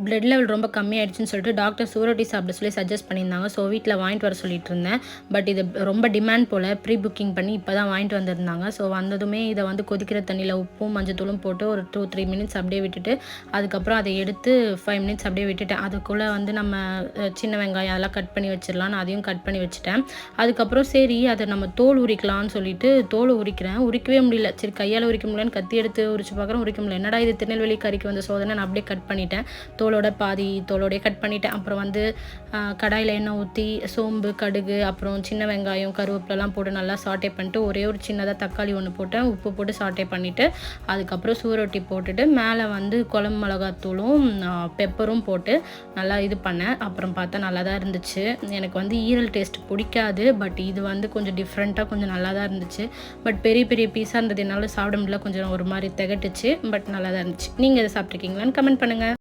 Blood level ரொம்ப கம்மியாயிடுச்சுன்னு சொல்லிட்டு doctor சூரொட்டி சாப்பிட சொல்லி சஜஸ்ட் பண்ணியிருந்தாங்க. ஸோ வீட்டில் வாங்கிட்டு வர சொல்லிட்டு இருந்தேன். பட் இது ரொம்ப டிமாண்ட் போல் ப்ரீ புக்கிங் பண்ணி இப்போ தான் வாங்கிட்டு வந்திருந்தாங்க. ஸோ வந்ததுமே இதை வந்து கொதிக்கிற தண்ணியில் உப்பும் மஞ்சத்தூளும் போட்டு ஒரு 2-3 மினிட்ஸ் அப்படியே விட்டுட்டு அதுக்கப்புறம் அதை எடுத்து 5 மினிட்ஸ் அப்படியே விட்டுட்டேன். அதுக்குள்ளே வந்து நம்ம சின்ன வெங்காயம் அதெல்லாம் கட் பண்ணி வச்சிடலான்னு அதையும் கட் பண்ணி வச்சுட்டேன். அதுக்கப்புறம் சரி அதை நம்ம தோல் உரிக்கலாம்னு சொல்லிட்டு தோல் உரிக்கிறேன். உரிக்கவே முடியல. சரி கையால் உரிக்க முடியலன்னு கத்தி எடுத்து உரிச்சு பார்க்குறேன், உரிக்க முடியல. என்னடா இது திருநெல்வேலி கறிக்கு வந்த சோதனை, நான் அப்படியே கட் பண்ணிட்டேன். தோலோட பாதி தோலோடய கட் பண்ணிவிட்டேன். அப்புறம் வந்து கடாயில் எண்ணெய் ஊற்றி சோம்பு, கடுகு, அப்புறம் சின்ன வெங்காயம், கருவேப்பிலலாம் போட்டு நல்லா சாட்டே பண்ணிட்டு ஒரே ஒரு சின்னதாக தக்காளி ஒன்று போட்டேன். உப்பு போட்டு சாட்டே பண்ணிவிட்டு அதுக்கப்புறம் சூரொட்டி போட்டுட்டு மேலே வந்து குழம்பு மிளகாத்தூளும் பெப்பரும் போட்டு நல்லா இது பண்ணேன். அப்புறம் பார்த்தா நல்லா தான் இருந்துச்சு. எனக்கு வந்து ஈரல் டேஸ்ட் பிடிக்காது. பட் இது வந்து கொஞ்சம் டிஃப்ரெண்ட்டாக கொஞ்சம் நல்லா தான் இருந்துச்சு. பட் பெரிய பெரிய பீஸாக இருந்தது என்னால் சாப்பிட முடியல. கொஞ்சம் ஒரு மாதிரி திகட்டுச்சு. பட் நல்லா தான் இருந்துச்சு. நீங்கள் இதை சாப்பிட்ருக்கீங்களான்னு கமெண்ட் பண்ணுங்கள்.